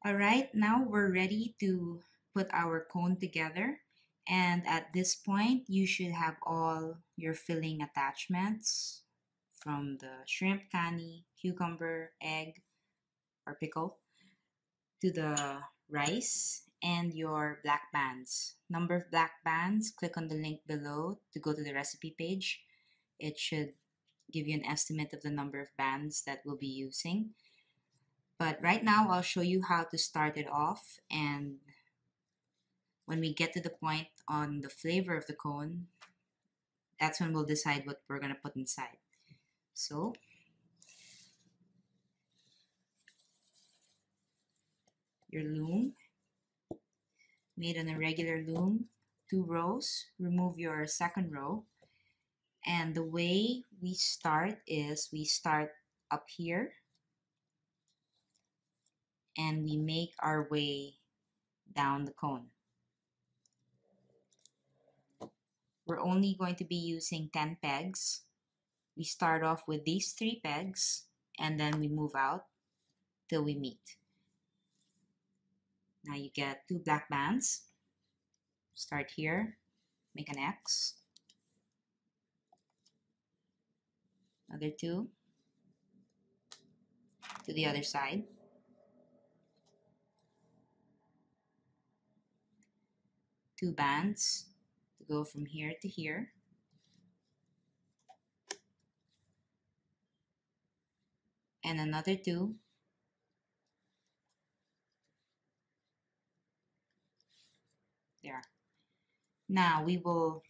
All right, now we're ready to put our cone together. And at this point, you should have all your filling attachments from the shrimp, kani, cucumber, egg, or pickle to the rice and your black bands. Number of black bands, click on the link below to go to the recipe page. It should give you an estimate of the number of bands that we'll be using. But right now, I'll show you how to start it off, and when we get to the point on the flavor of the cone, that's when we'll decide what we're gonna put inside. So, your loom, made on a regular loom, 2 rows, remove your second row. And the way we start is we start up here and we make our way down the cone. We're only going to be using 10 pegs. We start off with these 3 pegs and then we move out till we meet. Now you get 2 black bands. Start here, make an X. Another 2 to the other side. 2 bands to go from here to here. And another 2. There. Now we will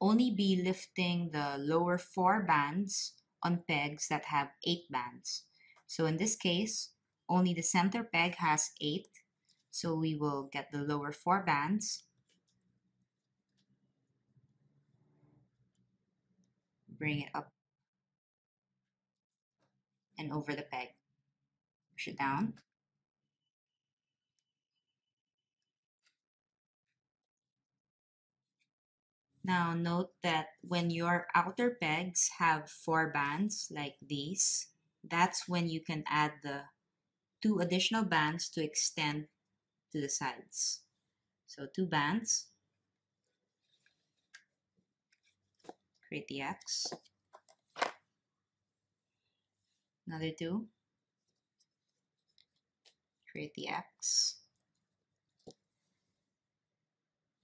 only be lifting the lower 4 bands on pegs that have 8 bands. So in this case, only the center peg has 8. So we will get the lower 4 bands, bring it up and over the peg. Push it down. Now note that when your outer pegs have 4 bands like these, that's when you can add the 2 additional bands to extend to the sides. So 2 bands, create the X, another 2, create the X,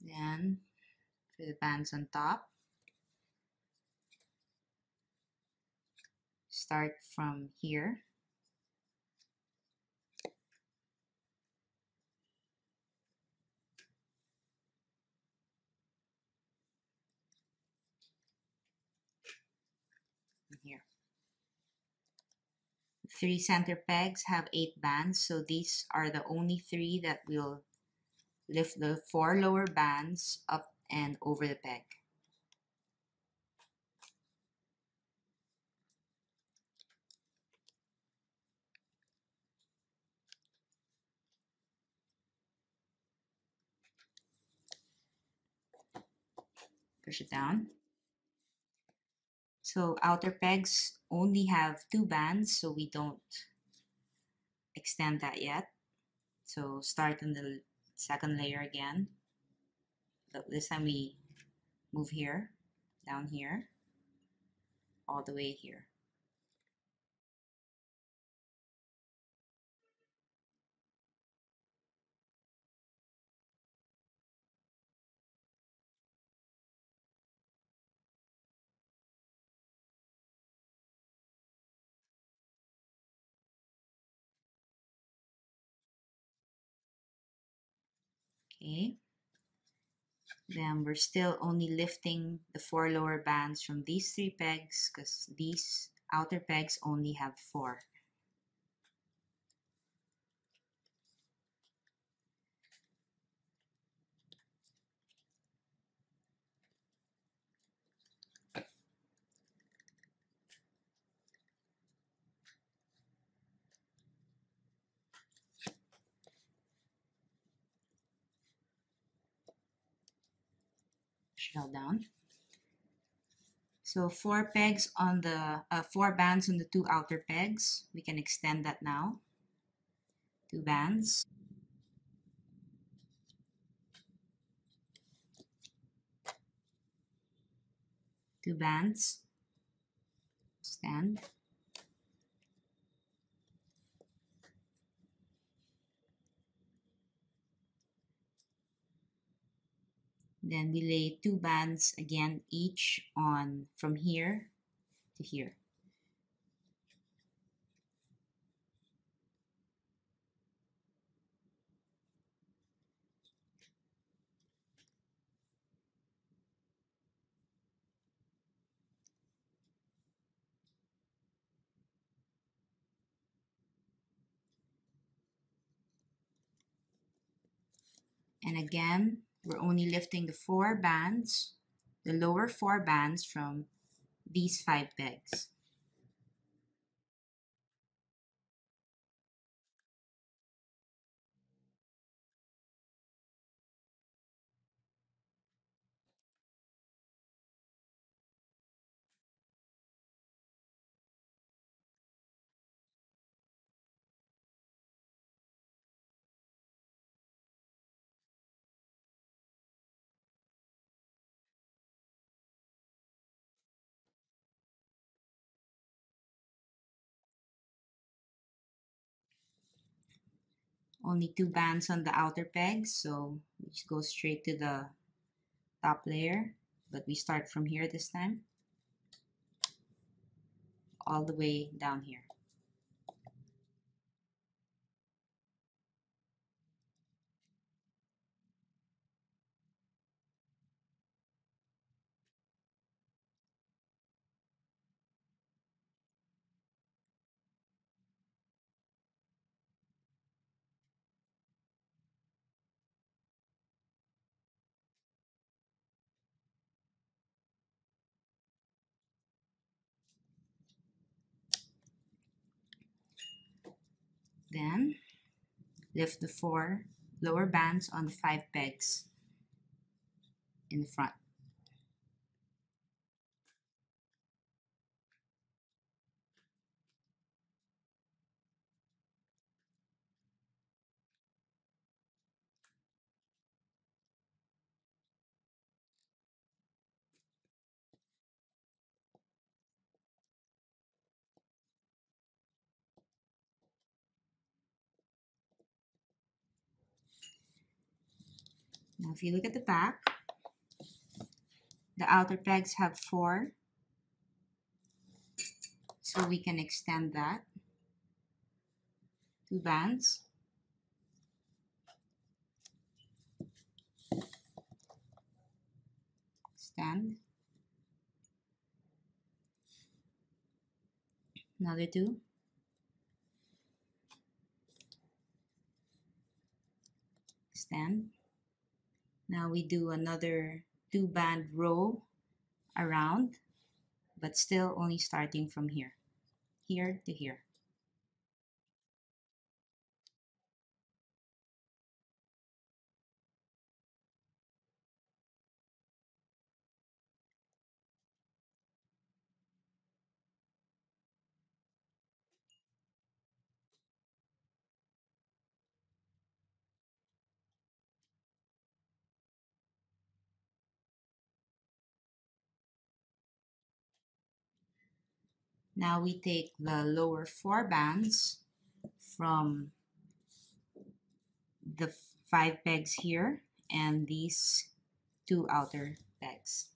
then for the bands on top, start from here, and here. 3 center pegs have 8 bands, so these are the only 3 that will lift the 4 lower bands up and over the peg. Push it down. So outer pegs only have 2 bands, so we don't extend that yet. So start on the second layer again. But this time we move here, down here, all the way here. Okay. Then we're still only lifting the 4 lower bands from these 3 pegs because these outer pegs only have 4. Shell down. So 4 pegs on the 4 bands on the 2 outer pegs. We can extend that now 2 bands, 2 bands, stand, then we lay 2 bands again each on from here to here. And again, we're only lifting the 4 bands, the lower 4 bands from these 5 pegs. Only 2 bands on the outer pegs, so we just go straight to the top layer, but we start from here this time, all the way down here. Then lift the 4 lower bands on the 5 pegs in the front. Now if you look at the back, the outer pegs have 4, so we can extend that. 2 bands. Stand. Another 2. Stand. Now we do another 2 band row around, but still only starting from here to here. Now we take the lower 4 bands from the 5 pegs here and these 2 outer pegs.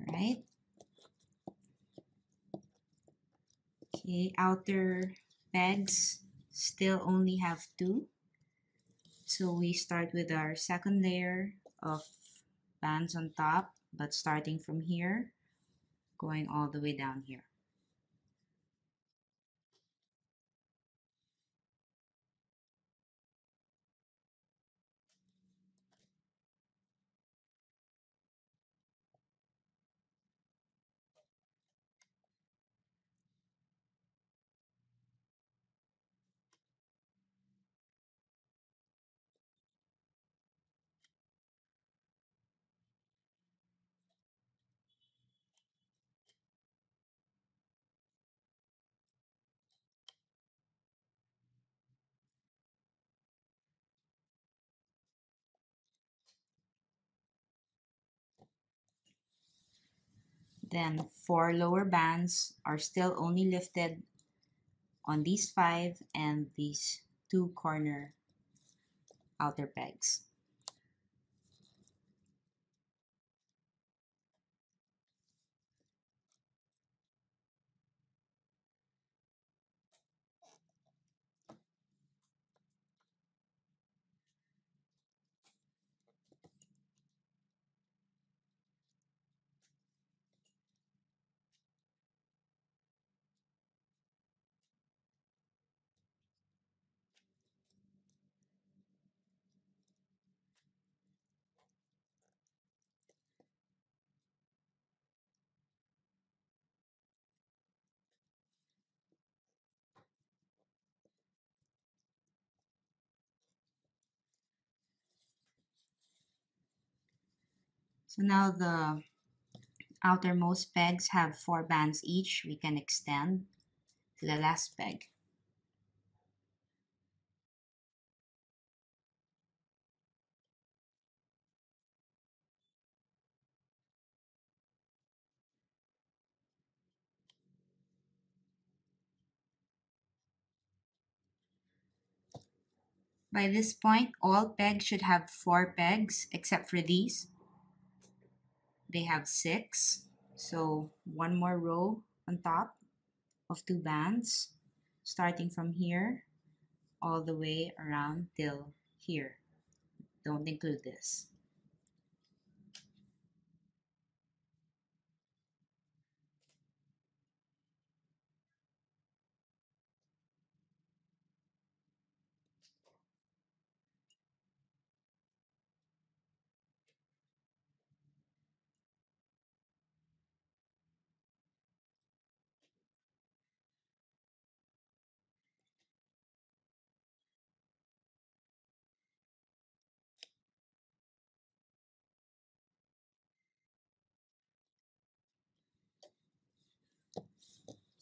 All right. Okay, outer pegs still only have 2. So we start with our second layer of bands on top, but starting from here, going all the way down here. Then 4 lower bands are still only lifted on these 5 and these 2 corner outer pegs. So now the outermost pegs have 4 bands each. We can extend to the last peg. By this point, all pegs should have 4 pegs except for these. They have 6. So one more row on top of 2 bands, starting from here all the way around till here. Don't include this.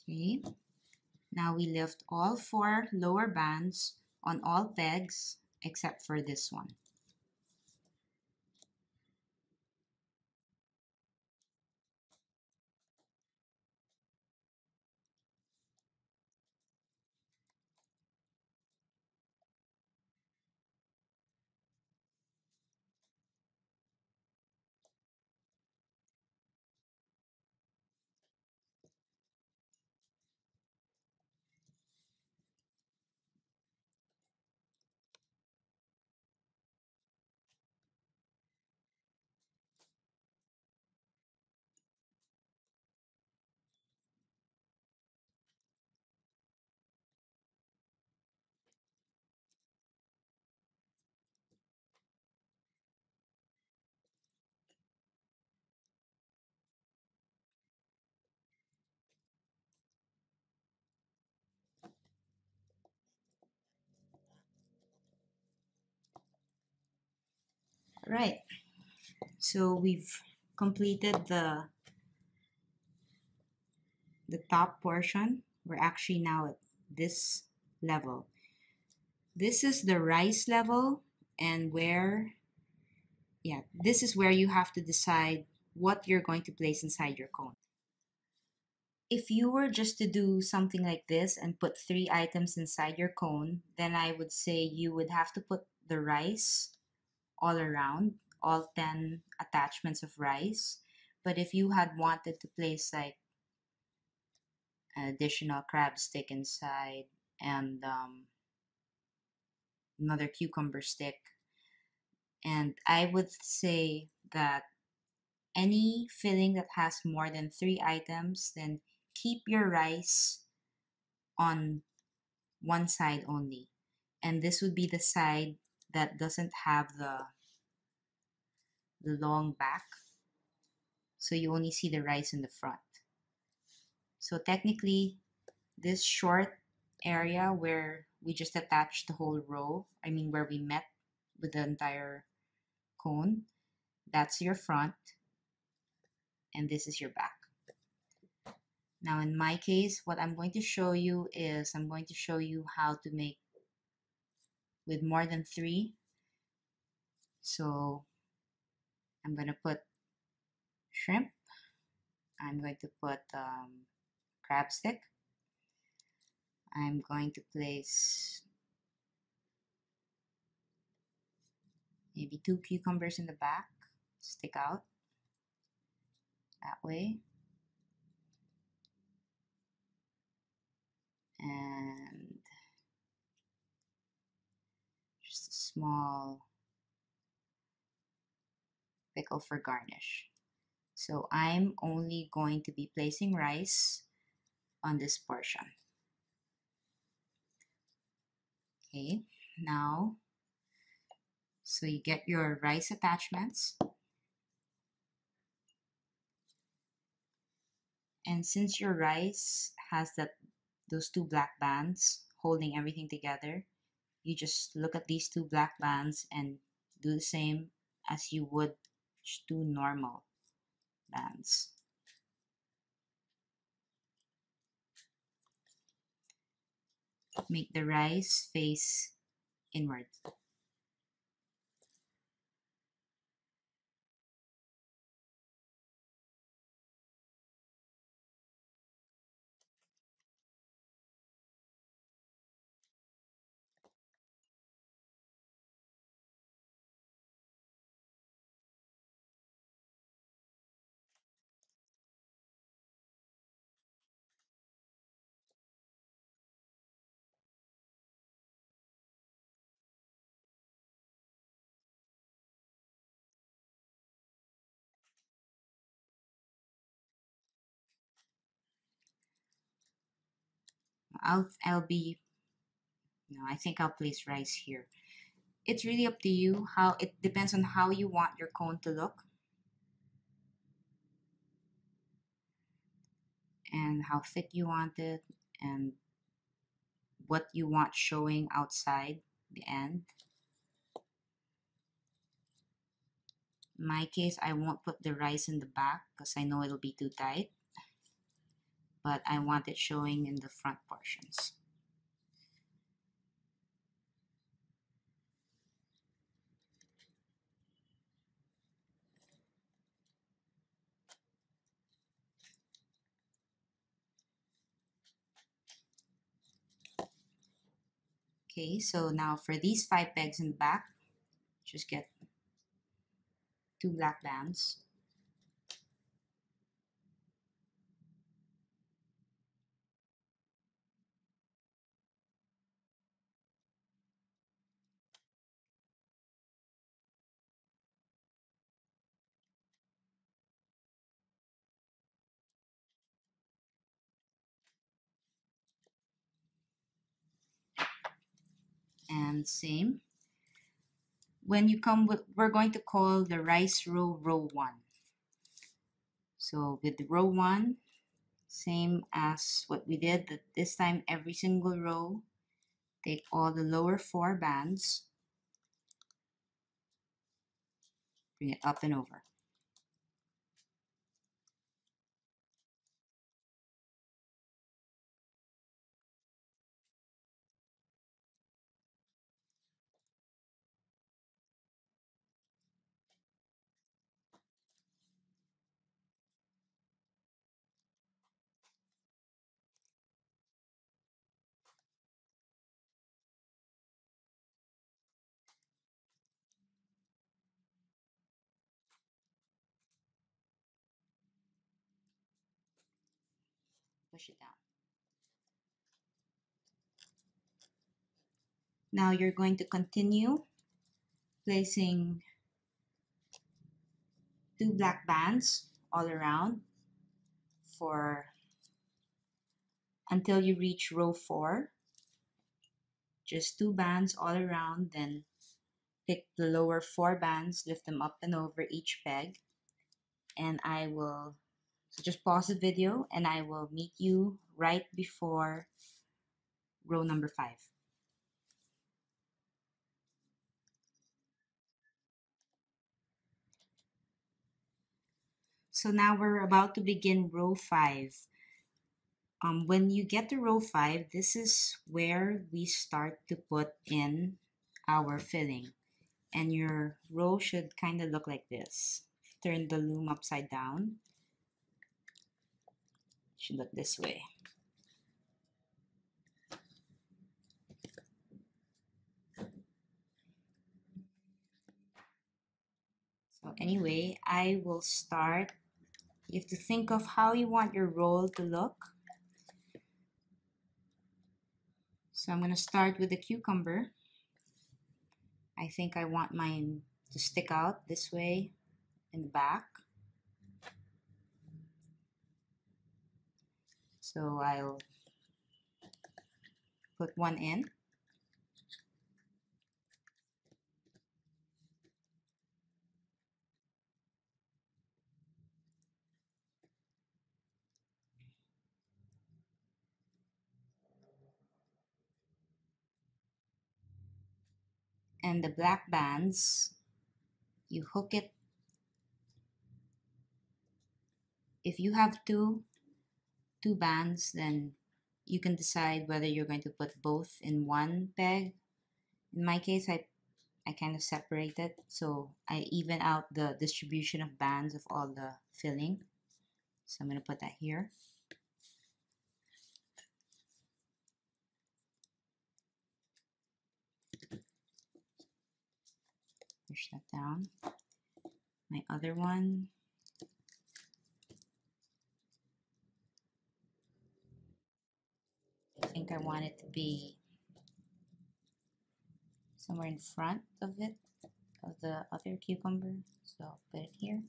Okay. Now we lift all 4 lower bands on all pegs except for this one. Right. So we've completed the top portion. We're actually now at this level. This is the rise level, and this is where you have to decide what you're going to place inside your cone. If you were just to do something like this and put 3 items inside your cone, then I would say you would have to put the rice all around, all 10 attachments of rice. But if you had wanted to place like an additional crab stick inside, and another cucumber stick. And I would say that any filling that has more than 3 items, then keep your rice on one side only. And this would be the side that doesn't have the long back. So you only see the rice in the front. So technically, this short area where we just attached the whole row, I mean where we met with the entire cone, that's your front, and this is your back. Now in my case, what I'm going to show you is I'm going to show you how to make with more than 3. So I'm going to put shrimp, I'm going to put crab stick, I'm going to place maybe 2 cucumbers in the back, stick out that way, and just a small pickle for garnish. So I'm only going to be placing rice on this portion. Okay, now, so you get your rice attachments. And since your rice has those 2 black bands holding everything together, you just look at these 2 black bands and do the same as you would 2 normal bands. Make the rice face inward. I'll be, I think I'll place rice here. It's really up to you. It depends on how you want your cone to look and how thick you want it and what you want showing outside the end. In my case, I won't put the rice in the back because I know it'll be too tight, but I want it showing in the front portions. Okay, so now for these 5 pegs in the back, just get 2 black bands. And same. When you come with, we're going to call the rice row, row 1. So with row 1, same as what we did, that this time every single row, take all the lower 4 bands, bring it up and over. Push it down. Now you're going to continue placing 2 black bands all around for until you reach row 4. Just 2 bands all around, then pick the lower 4 bands, lift them up and over each peg, and I will just pause the video and I will meet you right before row number 5. So now we're about to begin row 5. When you get to row 5, this is where we start to put in our filling. And your row should kind of look like this. Turn the loom upside down. It should look this way. So anyway, I will start. You have to think of how you want your roll to look. So I'm going to start with the cucumber. I think I want mine to stick out this way in the back. So I'll put one in. And the black bands, you hook it. If you have two bands, then you can decide whether you're going to put both in one peg. In my case, I kind of separate it, so I even out the distribution of bands of all the filling. So I'm going to put that here. Push that down. My other one. I think I want it to be somewhere in front of it, of the other cucumber. So I'll put it here.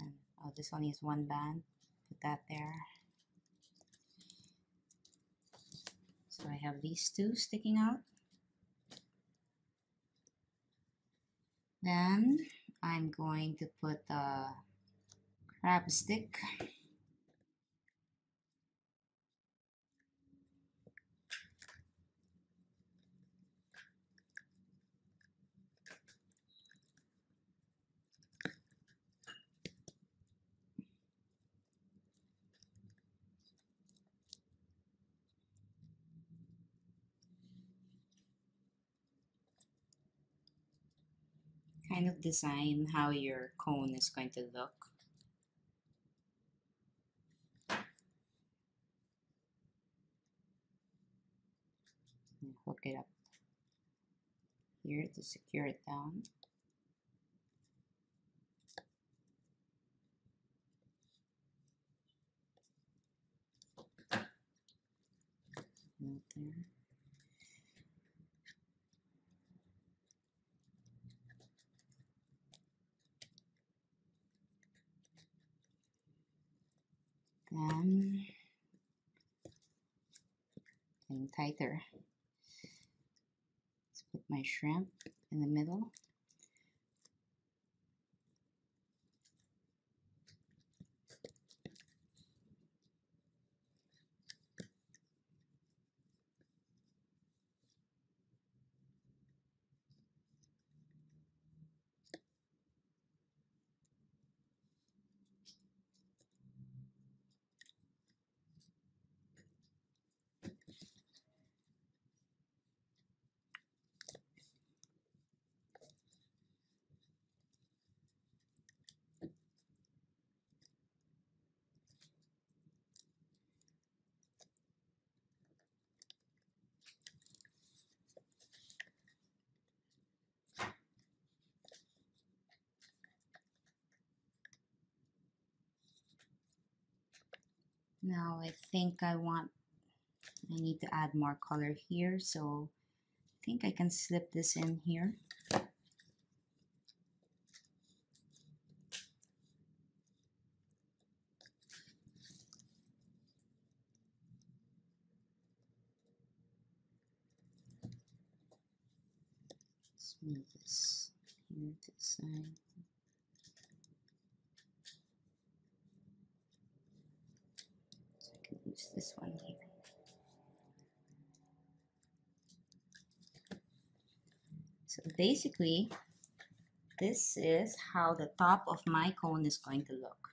And oh, this only has one band. Put that there. So I have these two sticking out. Then I'm going to put a crab stick. Kind of design how your cone is going to look. And hook it up here to secure it down. Right there. Then getting tighter. Let's put my shrimp in the middle. Now I think I want I need to add more color here, so I think I can slip this in here. Let's move this here to the side. So I can use this one here. So basically, this is how the top of my cone is going to look.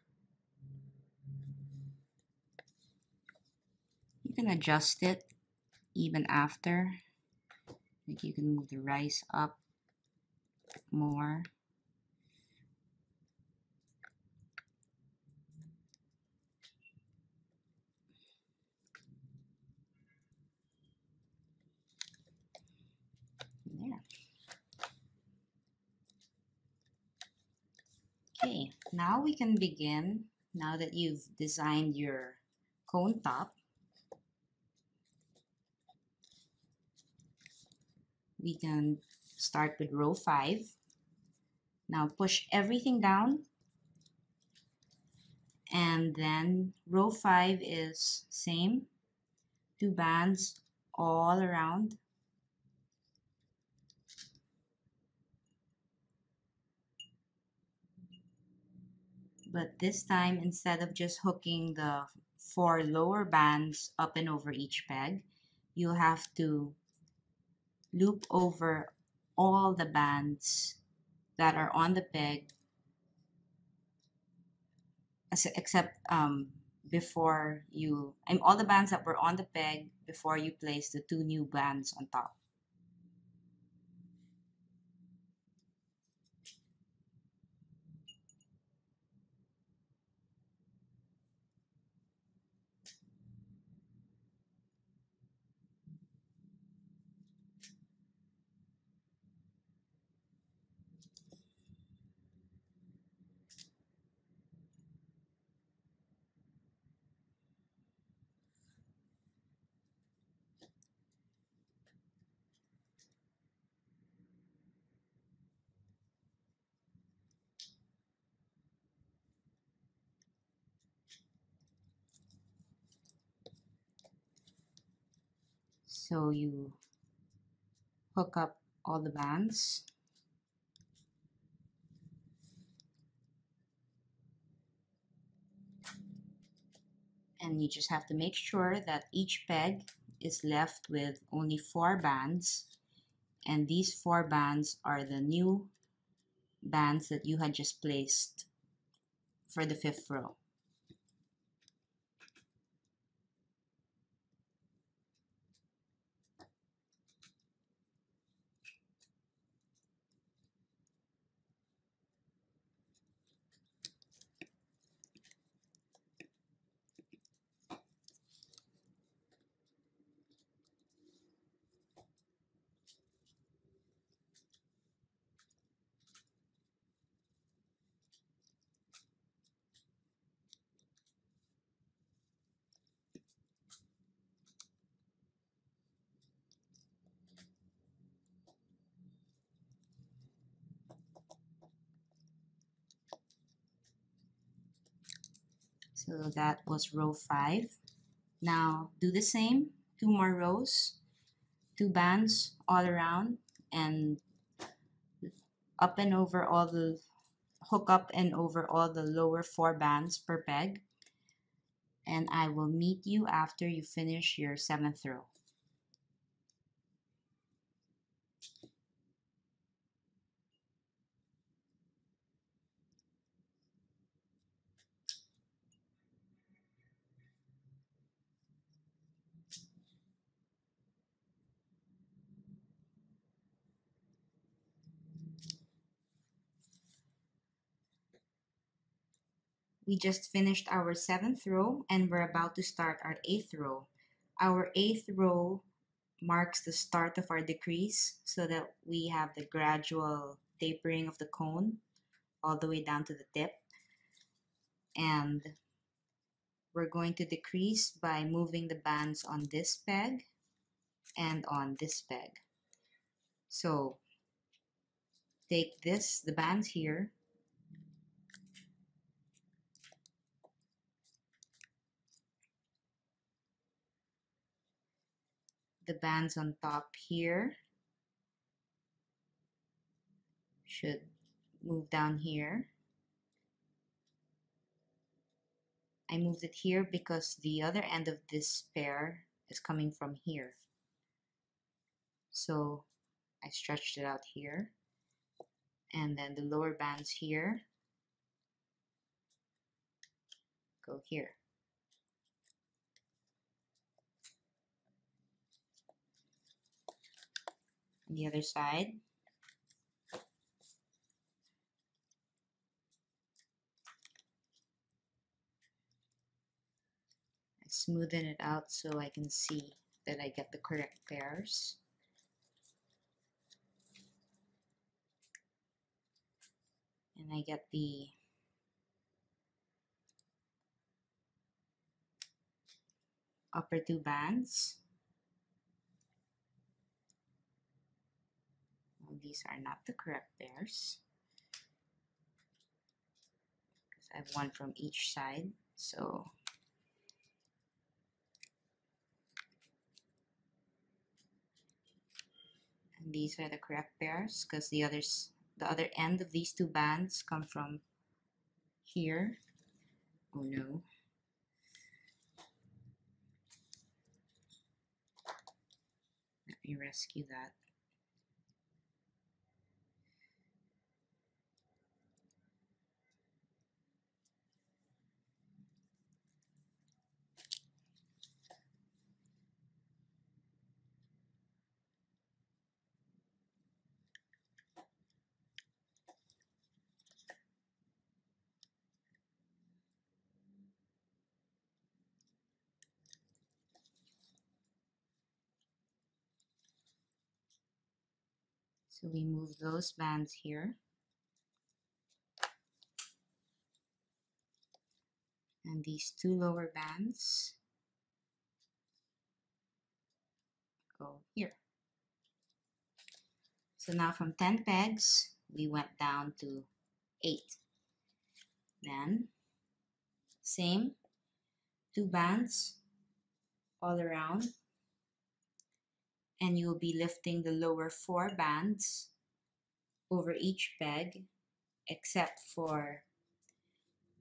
You can adjust it even after. Like you can move the rice up more. There. Okay, now we can begin. Now that you've designed your cone top, we can start with row 5. Now push everything down, and then row 5 is same, 2 bands all around. But this time, instead of just hooking the 4 lower bands up and over each peg, you'll have to loop over all the bands that are on the peg, except before you, and all the bands that were on the peg before you place the 2 new bands on top. So you hook up all the bands. And you just have to make sure that each peg is left with only 4 bands, and these 4 bands are the new bands that you had just placed for the 5th row. So that was row 5. Now do the same, 2 more rows, 2 bands all around, and up and over all the, hook up and over all the lower 4 bands per peg. And I will meet you after you finish your 7th row. We just finished our 7th row and we're about to start our 8th row. Our 8th row marks the start of our decrease so that we have the gradual tapering of the cone all the way down to the tip. And we're going to decrease by moving the bands on this peg and on this peg. So take this, the bands here, the bands on top here should move down here. I moved it here because the other end of this pair is coming from here. So I stretched it out here. And then the lower bands here go here. On the other side, I smoothen it out so I can see that I get the correct pairs. And I get the upper two bands. Well, these are not the correct pairs because I have one from each side. So and these are the correct pairs because the other end of these two bands come from here. Oh no. Let me rescue that. So we move those bands here. And these two lower bands go here. So now from 10 pegs, we went down to 8. Then, same, 2 bands all around. And you'll be lifting the lower 4 bands over each peg, except for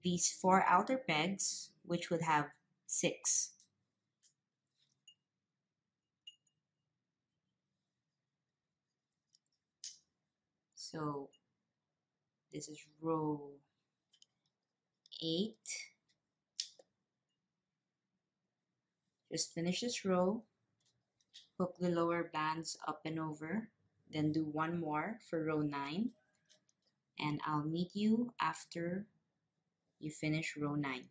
these 4 outer pegs, which would have 6. So this is row 8. Just finish this row, hook the lower bands up and over, then do one more for row 9, and I'll meet you after you finish row 9.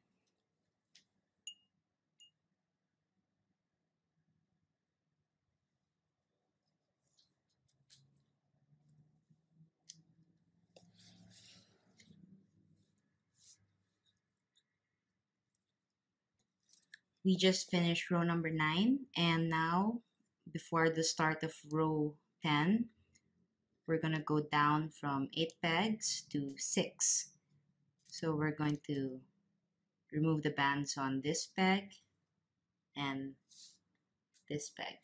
We just finished row number 9, and now before the start of row 10, we're going to go down from 8 pegs to 6. So we're going to remove the bands on this peg and this peg.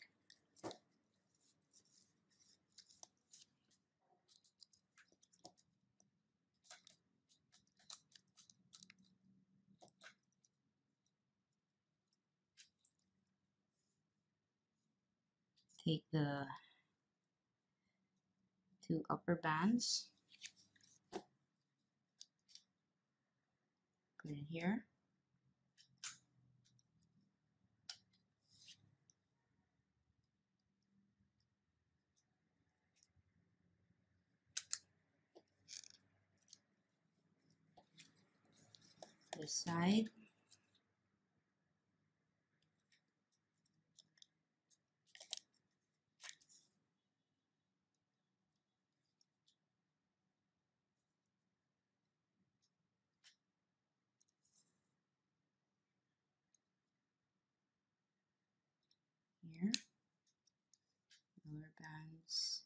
Take the 2 upper bands, put it here. This side. More bands.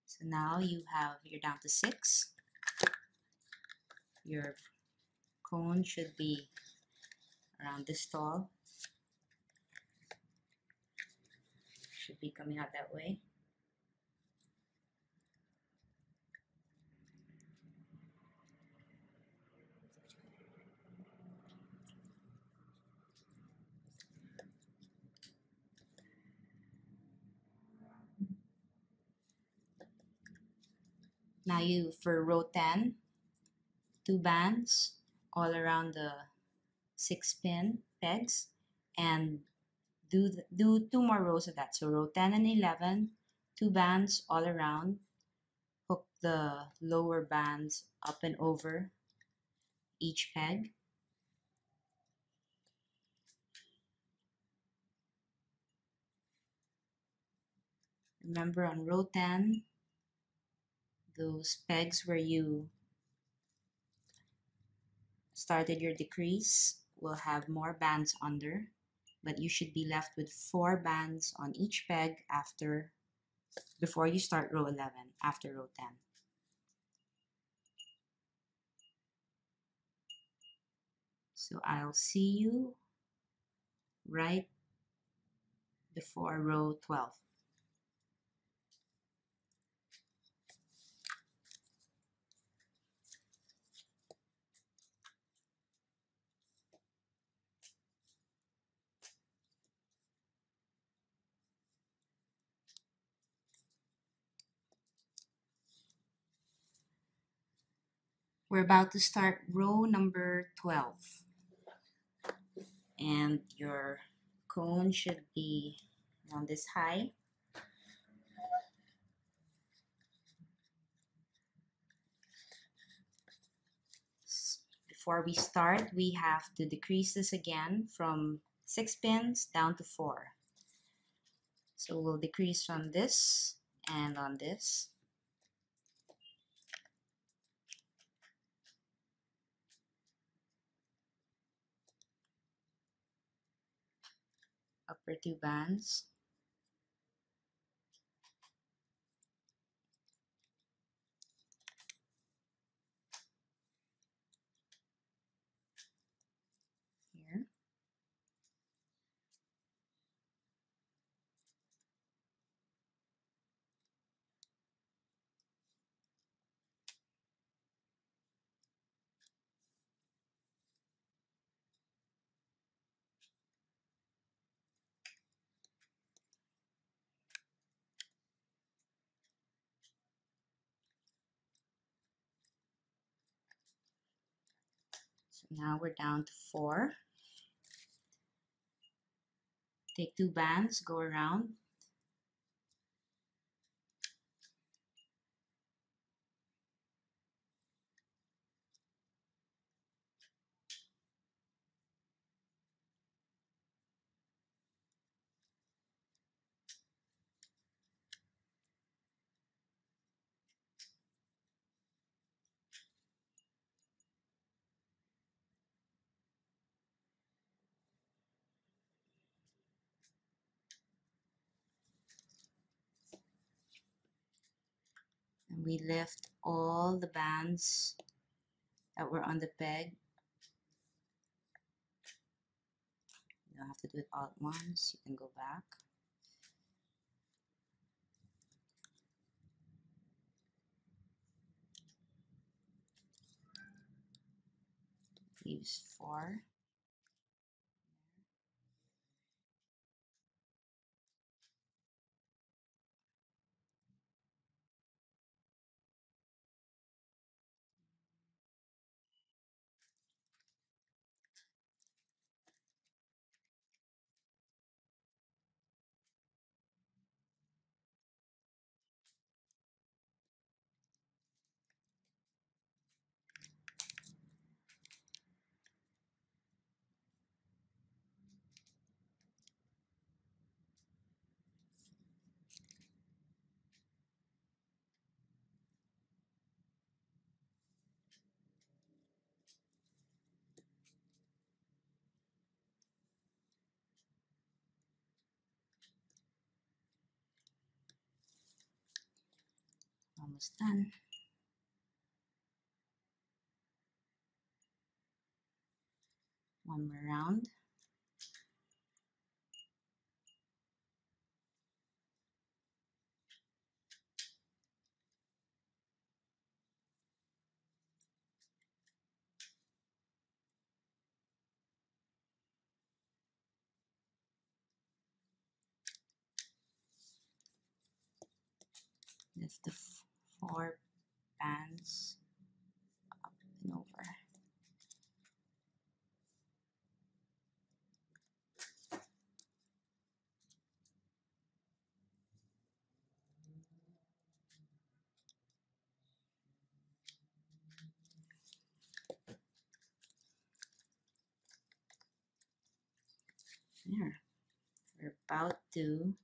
So now you're down to 6. Your cone should be around this tall. Should be coming out that way. Now for row 10, 2 bands all around the 6-pin pegs, and do 2 more rows of that. So row 10 and 11, 2 bands all around. Hook the lower bands up and over each peg. Remember on row 10, those pegs where you started your decrease will have more bands under, but you should be left with 4 bands on each peg before you start row 11, after row 10. So I'll see you right before row 12. We're about to start row number 12. And your cone should be around this high. Before we start, we have to decrease this again from 6 pins down to 4. So we'll decrease on this and on this. Upper 2 bands. Here. So now we're down to 4. Take 2 bands, go around. And we lift all the bands that were on the peg. You don't have to do it all at once. You can go back. Leaves 4. Almost done. One more round. Lift the 4 bands up and over. There. We're about to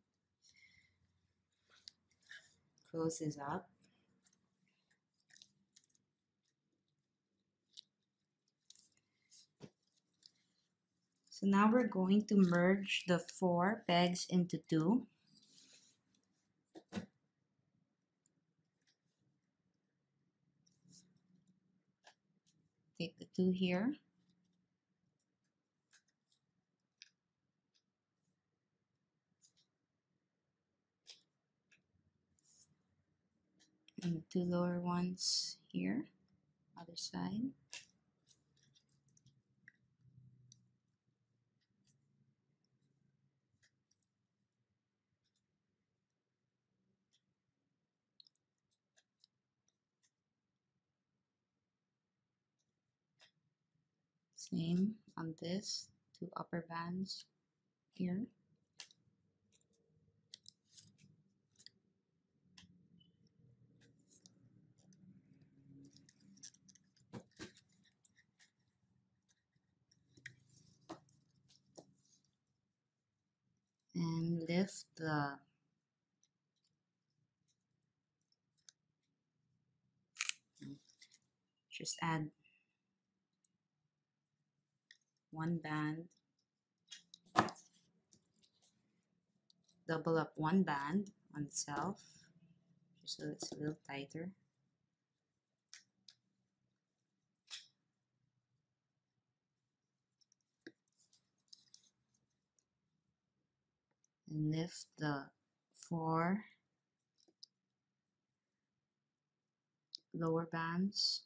close this up. So now we're going to merge the 4 pegs into 2. Take the 2 here. And the 2 lower ones here, other side. Same on this, 2 upper bands here. And lift the just add 1 band, double up 1 band on itself, just so it's a little tighter. And lift the 4 lower bands.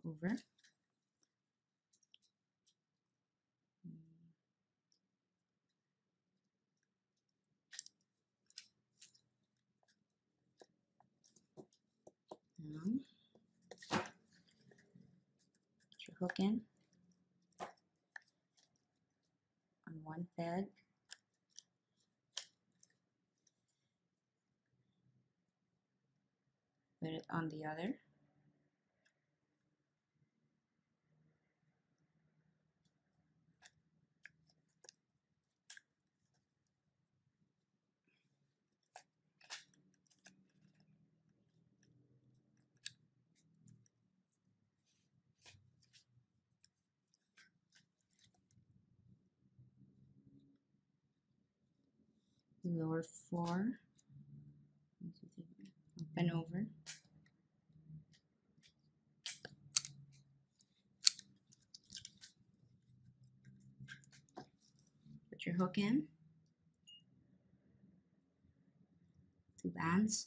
Over. Down. Put your hook in on 1 peg. Put it on the other. Lower 4. 1, 2, 3. Open over. Put your hook in. 2 bands.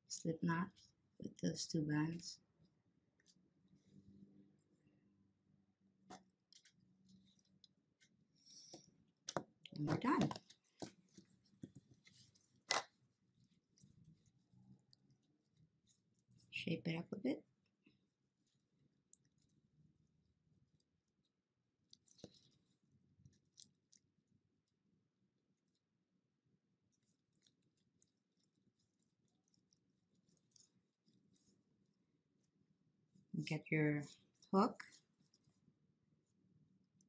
Slip knot with those 2 bands. And we're done. Shape it up a bit. Get your hook.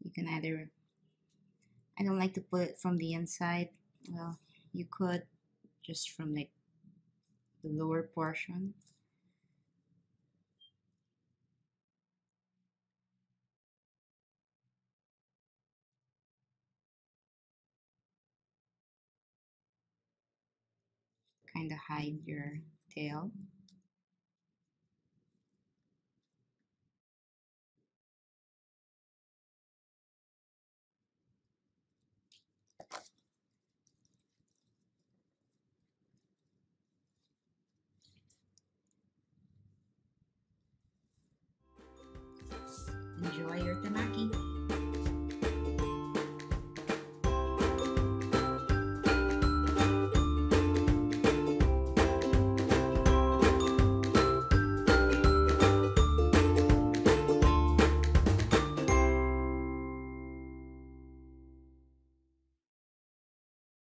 You can either I don't like to put it from the inside. Well, you could just from like the lower portion. Kind of hide your tail.